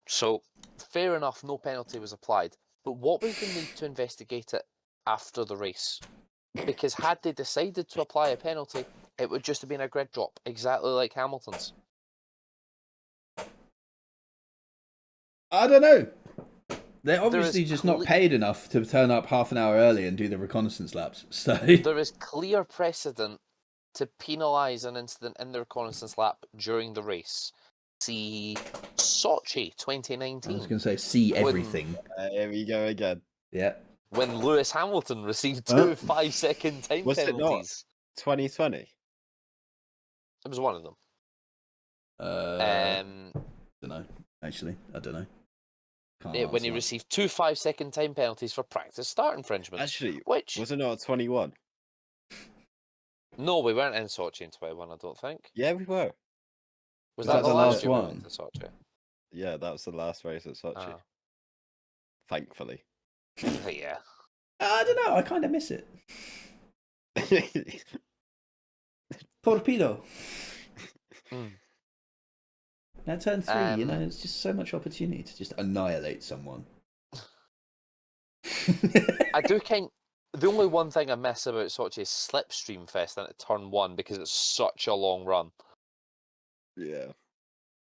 Speaker 1: so fair enough, no penalty was applied. But what was the need to investigate it after the race? Because had they decided to apply a penalty, it would just have been a grid drop, exactly like Hamilton's.
Speaker 2: I don't know. They're obviously just not paid enough to turn up half an hour early and do the reconnaissance laps. So
Speaker 1: there is clear precedent to penalise an incident in the reconnaissance lap during the race. See Sochi 2019.
Speaker 2: I was going to say, see everything.
Speaker 3: Here we go again.
Speaker 2: Yeah.
Speaker 1: When Lewis Hamilton received 2 5-second time
Speaker 3: was
Speaker 1: penalties.
Speaker 3: It not 2020?
Speaker 1: It was one of them.
Speaker 2: I don't know. Actually, I don't know.
Speaker 1: When he received 2 5-second time penalties for practice start infringement.
Speaker 3: Actually,
Speaker 1: which
Speaker 3: was it not 21?
Speaker 1: No, we weren't in Sochi in 21, I don't think.
Speaker 3: Yeah, we were.
Speaker 1: Was that the last
Speaker 2: one?
Speaker 1: We went to Sochi?
Speaker 3: Yeah, that was the last race at Sochi. Thankfully.
Speaker 1: Yeah.
Speaker 2: I don't know. I kind of miss it. Torpedo. Now turn 3, it's just so much opportunity to just annihilate someone.
Speaker 1: I do the only one thing I miss about Sochi is Slipstream Fest at turn 1 because it's such a long run.
Speaker 3: Yeah.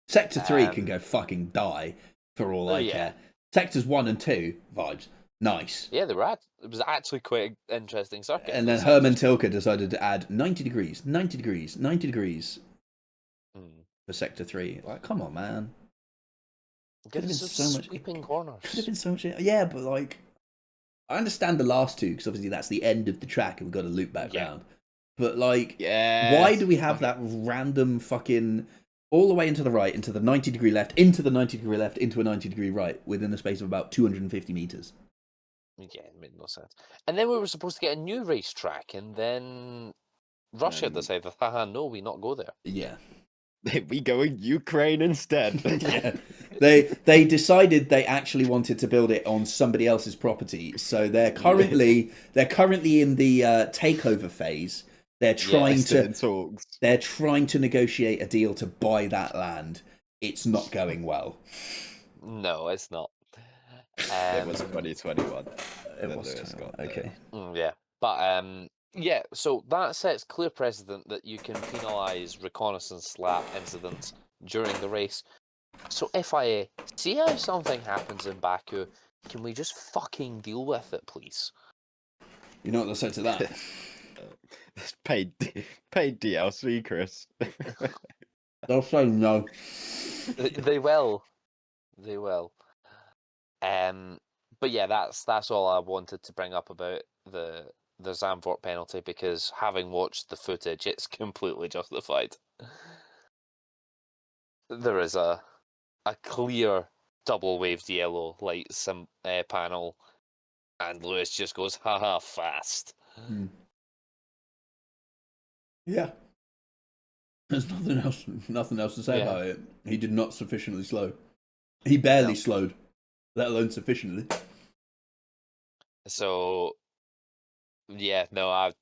Speaker 2: Sector 3 can go fucking die for all I care. Sectors 1 and 2, vibes. Nice.
Speaker 1: Yeah, they were it was actually quite an interesting circuit.
Speaker 2: And then Herman Tilke decided to add 90 degrees, 90 degrees, 90 degrees for Sector 3. Like, come on, man.
Speaker 1: Could have been so much sweeping corners.
Speaker 2: Could have been so much. Yeah, but like, I understand the last 2 because obviously that's the end of the track and we've got to loop back round. But like, why do we have that random fucking all the way into the right, into the 90 degree left, into the 90 degree left, into a 90 degree right within a space of about 250 meters?
Speaker 1: Yeah, it made no sense. And then we were supposed to get a new racetrack, and then Russia decided, haha, no, we not go there.
Speaker 2: Yeah.
Speaker 3: We go in Ukraine instead.
Speaker 2: Yeah. They decided they actually wanted to build it on somebody else's property, so they're currently in the takeover phase. They're trying to negotiate a deal to buy that land. It's not going well.
Speaker 1: No, it's not.
Speaker 3: It was 2021.
Speaker 2: It was 2021. Okay.
Speaker 1: Yeah, but yeah. So that sets clear precedent that you can penalise reconnaissance lap incidents during the race. So FIA, see how something happens in Baku, can we just fucking deal with it, please?
Speaker 2: You know what they'll say to that?
Speaker 3: It's paid DLC, Chris.
Speaker 2: They'll say no.
Speaker 1: They will. They will. But yeah, that's all I wanted to bring up about the the Zandvoort penalty because having watched the footage, it's completely justified. There is a clear double waved yellow light panel, and Lewis just goes, haha, fast.
Speaker 2: Yeah. There's nothing else to say about it. He did not sufficiently slow. He barely slowed, let alone sufficiently.
Speaker 1: So, yeah, no, I've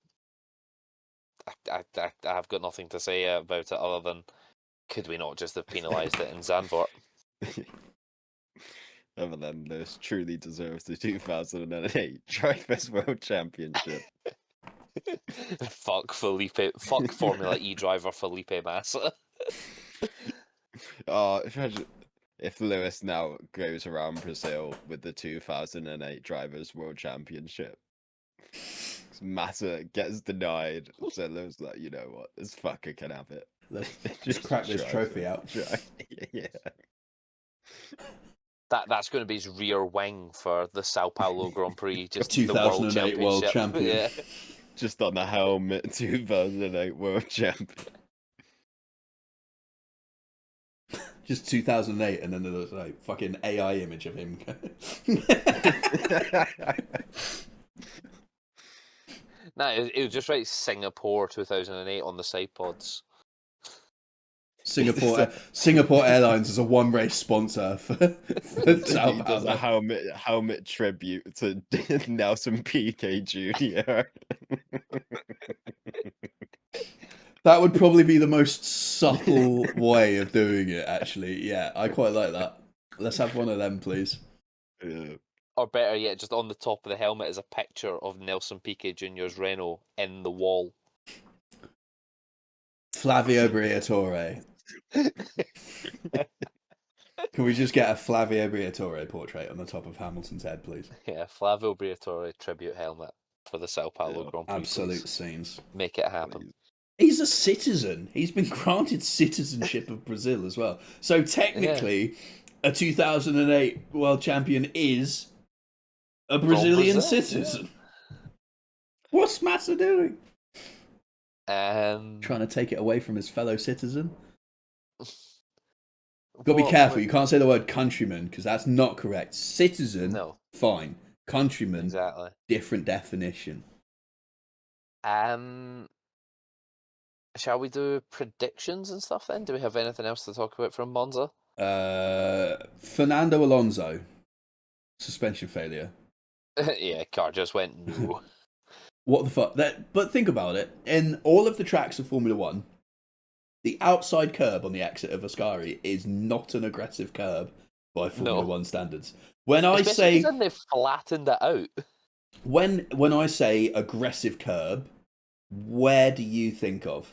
Speaker 1: got nothing to say about it other than could we not just have penalised it in Zandvoort?
Speaker 3: Other than this truly deserves the 2008 Drivers' World Championship.
Speaker 1: Fuck Formula E driver Felipe Massa.
Speaker 3: Imagine if Lewis now goes around Brazil with the 2008 Drivers' World Championship. Massa gets denied, so Lewis like, you know what, this fucker can have it.
Speaker 2: Let's just crack this trophy out.
Speaker 3: Yeah.
Speaker 1: That's going to be his rear wing for the Sao Paulo Grand Prix, just
Speaker 2: 2008
Speaker 1: the World Champion.
Speaker 2: Yeah.
Speaker 3: Just on the helmet, 2008 World Champion.
Speaker 2: Just 2008, and then there's like fucking AI image of him.
Speaker 1: No, it was just write Singapore 2008 on the side pods.
Speaker 2: Singapore Airlines is a one race sponsor for Sao Paulo.
Speaker 3: Does a helmet tribute to Nelson Piquet Jr.
Speaker 2: That would probably be the most subtle way of doing it, actually. Yeah, I quite like that. Let's have one of them, please.
Speaker 3: Yeah.
Speaker 1: Or better yet, just on the top of the helmet is a picture of Nelson Piquet Jr.'s Renault in the wall.
Speaker 2: Flavio Briatore. Can we just get a Flavio Briatore portrait on the top of Hamilton's head, please?
Speaker 1: Yeah, Flavio Briatore tribute helmet for the Sao Paulo Grand Prix.
Speaker 2: Absolute
Speaker 1: please.
Speaker 2: scenes.
Speaker 1: Make it happen.
Speaker 3: Please.
Speaker 2: He's a citizen. He's been granted citizenship of Brazil as well. So technically, a 2008 world champion is a Brazilian citizen. Yeah. What's Massa doing? Trying to take it away from his fellow citizen? Got to be careful. You can't say the word countryman because that's not correct. Citizen, no. Fine. Countryman,
Speaker 1: exactly.
Speaker 2: Different definition.
Speaker 1: Shall we do predictions and stuff then? Do we have anything else to talk about from Monza?
Speaker 2: Fernando Alonso. Suspension failure.
Speaker 1: Yeah, car just went no.
Speaker 2: What the fuck? But think about it. In all of the tracks of Formula 1, the outside curb on the exit of Ascari is not an aggressive curb by Formula 1 standards. When
Speaker 1: Especially when they've flattened it out.
Speaker 2: When I say aggressive curb, where do you think of?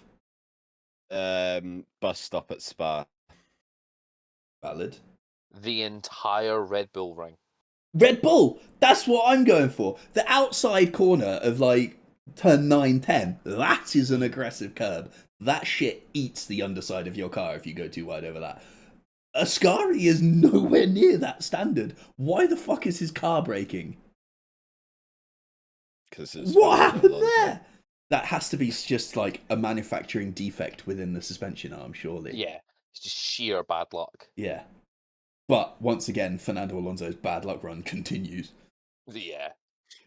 Speaker 3: Bus stop at Spa.
Speaker 2: Valid.
Speaker 1: The entire Red Bull ring.
Speaker 2: Red Bull! That's what I'm going for. The outside corner of like turn 9-10. That is an aggressive curb. That shit eats the underside of your car if you go too wide over that. Ascari is nowhere near that standard. Why the fuck is his car braking? What happened there? That has to be just like a manufacturing defect within the suspension arm, surely.
Speaker 1: Yeah, it's just sheer bad luck.
Speaker 2: Yeah. But once again, Fernando Alonso's bad luck run continues.
Speaker 1: Yeah.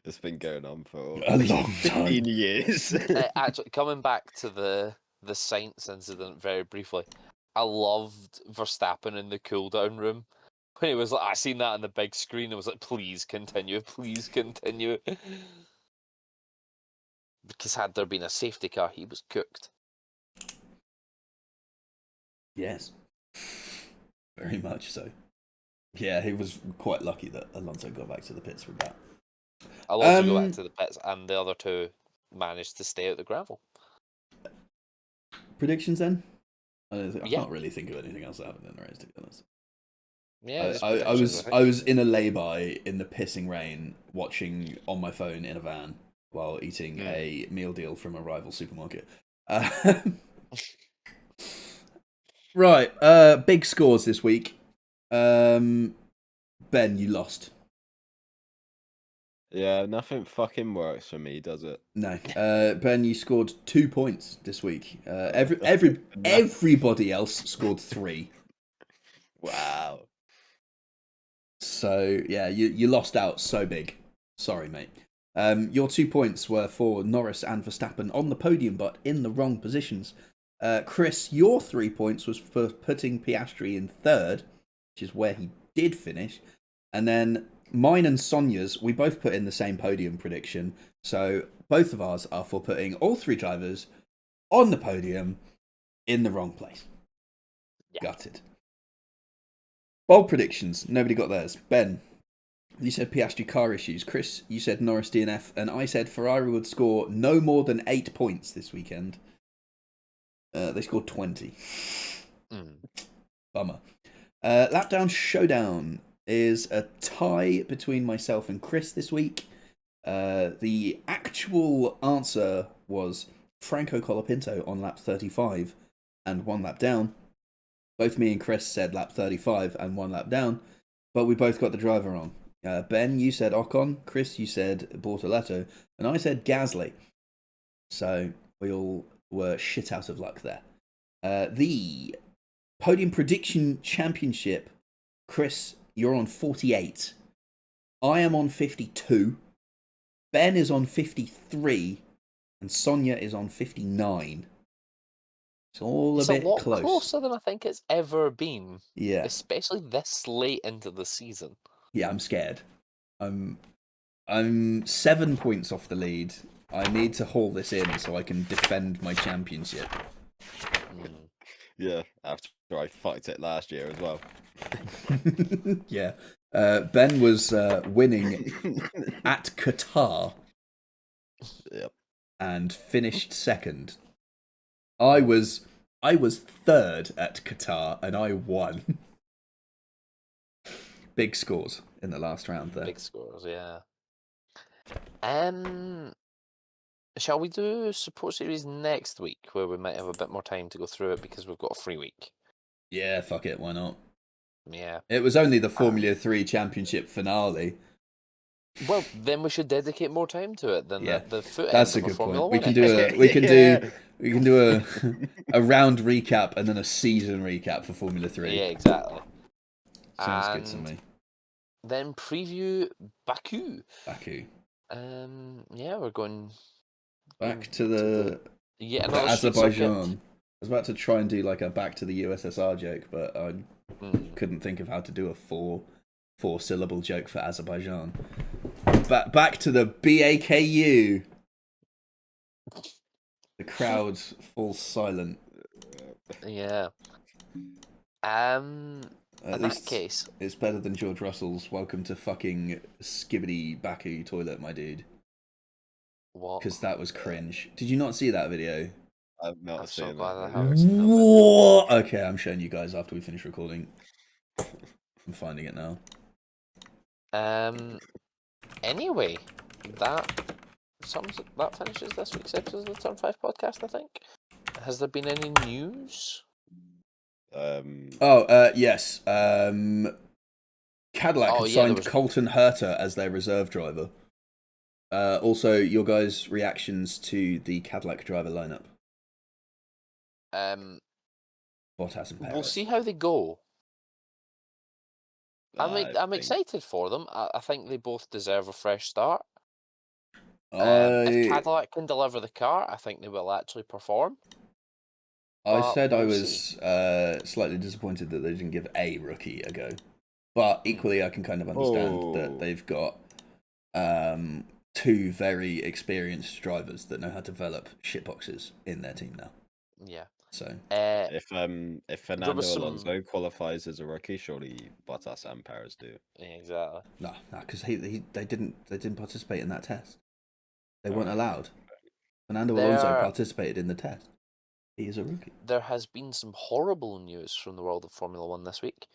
Speaker 3: It's been going on for
Speaker 2: a long time.
Speaker 3: 15 years.
Speaker 1: Actually, coming back to the Sainz incident very briefly, I loved Verstappen in the cool-down room. When he was like, I seen that on the big screen, I was like, please continue, please continue. Because had there been a safety car, he was cooked.
Speaker 2: Yes. Very much so. Yeah, he was quite lucky that Alonso got back to the pits with that.
Speaker 1: Alonso got back to the pits, and the other two managed to stay out the gravel.
Speaker 2: Predictions then? I can't really think of anything else that happened in the race, to be honest.
Speaker 1: Yeah,
Speaker 2: I was in a lay-by in the pissing rain, watching on my phone in a van while eating a meal deal from a rival supermarket. Right, big scores this week. Ben, you lost.
Speaker 3: Yeah, nothing fucking works for me, does it?
Speaker 2: No. Ben, you scored 2 points this week.
Speaker 3: No.
Speaker 2: Everybody else scored 3.
Speaker 3: Wow.
Speaker 2: So yeah, you lost out so big. Sorry, mate. Your 2 points were for Norris and Verstappen on the podium, but in the wrong positions. Chris, your 3 points was for putting Piastri in third, which is where he did finish. And then mine and Sonia's, we both put in the same podium prediction. So both of ours are for putting all 3 drivers on the podium in the wrong place.
Speaker 1: Yeah.
Speaker 2: Gutted. Bold predictions. Nobody got theirs. Ben, you said Piastri car issues. Chris, you said Norris DNF. And I said Ferrari would score no more than 8 points this weekend. They scored 20. Bummer. Lapdown Showdown is a tie between myself and Chris this week. The actual answer was Franco Colapinto on lap 35 and 1 lap down. Both me and Chris said lap 35 and 1 lap down, but we both got the driver wrong. Ben, you said Ocon. Chris, you said Bortoletto. And I said Gasly. So we all were shit out of luck there. The Podium Prediction Championship. Chris, you're on 48. I am on 52. Ben is on 53. And Sonia is on 59. It's all a bit
Speaker 1: lot
Speaker 2: close.
Speaker 1: Closer than I think it's ever been.
Speaker 2: Yeah.
Speaker 1: Especially this late into the season.
Speaker 2: Yeah, I'm scared. I'm 7 points off the lead. I need to haul this in so I can defend my championship.
Speaker 3: Yeah, after I fucked it last year as well.
Speaker 2: Yeah. Ben was winning at Qatar.
Speaker 3: Yep.
Speaker 2: And finished second. I was third at Qatar and I won. Big scores in the last round there.
Speaker 1: Big scores, yeah. Shall we do support series next week, where we might have a bit more time to go through it because we've got a free week?
Speaker 2: Yeah, fuck it, why not?
Speaker 1: Yeah.
Speaker 2: It was only the Formula 3 Championship finale.
Speaker 1: Well, then we should dedicate more time to it than the foot
Speaker 2: That's
Speaker 1: end
Speaker 2: a
Speaker 1: of
Speaker 2: good
Speaker 1: Formula
Speaker 2: point.
Speaker 1: 1.
Speaker 2: We can do a round recap and then a season recap for Formula 3.
Speaker 1: Yeah, exactly.
Speaker 2: Sounds good to me.
Speaker 1: Then preview Baku.
Speaker 2: Yeah,
Speaker 1: we're going
Speaker 2: back to the
Speaker 1: Azerbaijan.
Speaker 2: I was about to try and do like a back to the USSR joke, but I couldn't think of how to do a four syllable joke for Azerbaijan. Back to the BAKU. The crowd falls silent.
Speaker 1: Yeah.
Speaker 2: At least case, it's better than George Russell's "Welcome to fucking Skibbity Baku toilet, my dude."
Speaker 1: What?
Speaker 2: Because that was cringe. Did you not see that video?
Speaker 3: I've not seen that.
Speaker 2: What? Okay, I'm showing you guys after we finish recording. I'm finding it now.
Speaker 1: Anyway, that finishes this week's episode of the Turn 5 podcast, I think. Has there been any news?
Speaker 2: Yes. Cadillac have signed Colton Herta as their reserve driver. Also, your guys' reactions to the Cadillac driver lineup. Bottas and Perez.
Speaker 1: We'll see how they go. I'm excited for them. I think they both deserve a fresh start. If Cadillac can deliver the car, I think they will actually perform.
Speaker 2: I said I was slightly disappointed that they didn't give a rookie a go. But equally, I can kind of understand that they've got 2 very experienced drivers that know how to develop shitboxes in their team now.
Speaker 1: Yeah.
Speaker 2: So
Speaker 3: if Fernando Alonso qualifies as a rookie, surely Bottas and Perez do.
Speaker 1: Yeah, exactly.
Speaker 2: No, because they didn't participate in that test. They weren't allowed. Fernando Alonso participated in the test. He is a rookie.
Speaker 1: There has been some horrible news from the world of Formula 1 this week.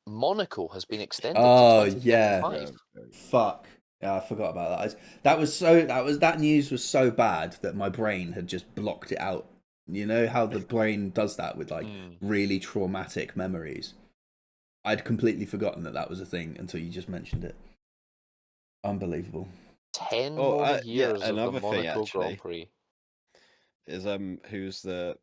Speaker 1: Monaco has been extended to 2025.
Speaker 2: Fuck. Yeah, I forgot about that. That news was so bad that my brain had just blocked it out. You know how the brain does that with like really traumatic memories? I'd completely forgotten that was a thing until you just mentioned it. Unbelievable.
Speaker 1: 10 more years of the
Speaker 3: another thing
Speaker 1: Monaco Grand
Speaker 3: actually
Speaker 1: Prix.
Speaker 3: is who's the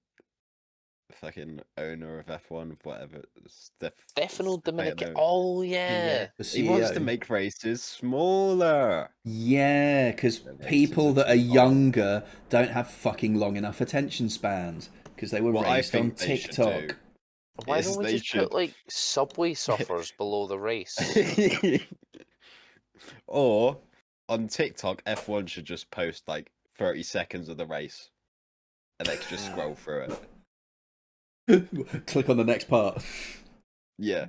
Speaker 3: fucking owner of F1, whatever.
Speaker 1: Stefano Domenicali.
Speaker 3: Stefano.
Speaker 1: Oh yeah.
Speaker 2: The
Speaker 3: He wants to
Speaker 2: CEO.
Speaker 3: make races smaller.
Speaker 2: Yeah, because
Speaker 3: The races
Speaker 2: people that are
Speaker 3: too long.
Speaker 2: younger don't have fucking long enough attention spans because they were
Speaker 3: What I
Speaker 2: raised on
Speaker 3: think they should
Speaker 2: TikTok.
Speaker 3: do
Speaker 1: Why
Speaker 3: is
Speaker 1: don't we
Speaker 3: they
Speaker 1: just
Speaker 3: should-
Speaker 1: put like Subway surfers below the race?
Speaker 3: Or on TikTok, F1 should just post like 30 seconds of the race, and they could just scroll through it.
Speaker 2: Click on the next part.
Speaker 3: Yeah.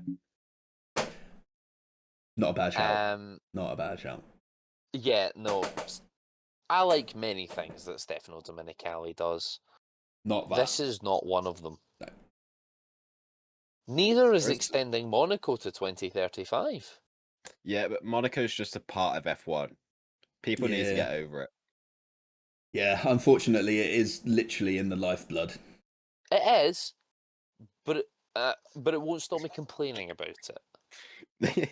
Speaker 2: Not a bad shout. Not a bad shout.
Speaker 1: Yeah, no. I like many things that Stefano Domenicali does.
Speaker 2: Not that.
Speaker 1: This is not one of them.
Speaker 2: No.
Speaker 1: Neither is extending Monaco to 2035.
Speaker 3: Yeah, but Monaco's just a part of F1. People need to get over it.
Speaker 2: Yeah, unfortunately, it is literally in the lifeblood.
Speaker 1: It is, but it won't stop me complaining about it.
Speaker 3: I'd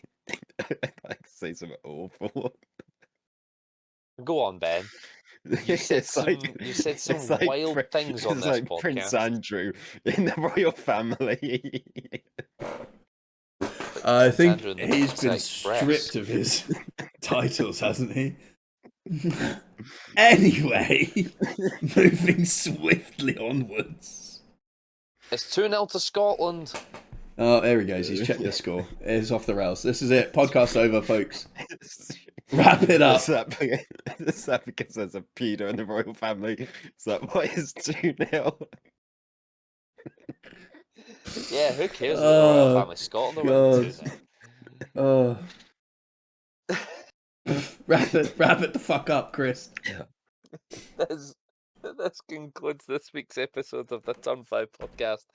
Speaker 3: like to say something awful.
Speaker 1: Go on, Ben. You said some wild things on
Speaker 3: it's
Speaker 1: this
Speaker 3: like
Speaker 1: podcast.
Speaker 3: Prince Andrew in the royal family.
Speaker 2: I
Speaker 1: Prince
Speaker 2: think
Speaker 1: Andrew and the
Speaker 2: he's
Speaker 1: Pizza
Speaker 2: been
Speaker 1: Express.
Speaker 2: stripped of his titles, hasn't he? Anyway, moving swiftly onwards.
Speaker 1: It's 2-0 to Scotland.
Speaker 2: Oh, there he goes. He's checked the score. It's off the rails. This is it. Podcast over, folks. Wrap it up.
Speaker 3: Is that because there's a pedo in the royal family? Is that why it's 2-0?
Speaker 1: Yeah, who cares about the royal family? Scotland are winning 2-0.
Speaker 2: Oh. Wrap it the fuck up, Chris.
Speaker 1: This concludes this week's episode of the Turn 5 podcast.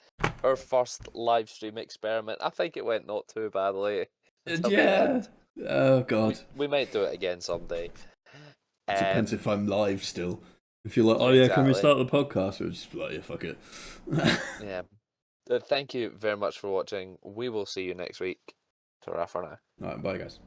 Speaker 1: Our first live stream experiment. I think it went not too badly.
Speaker 2: Yeah. Oh, God.
Speaker 1: We might do it again someday.
Speaker 2: Depends if I'm live still. If you're like, can we start the podcast? We'll just be like, yeah, fuck it.
Speaker 1: Yeah. Thank you very much for watching. We will see you next week. Ta-ra for now.
Speaker 2: All right, bye, guys.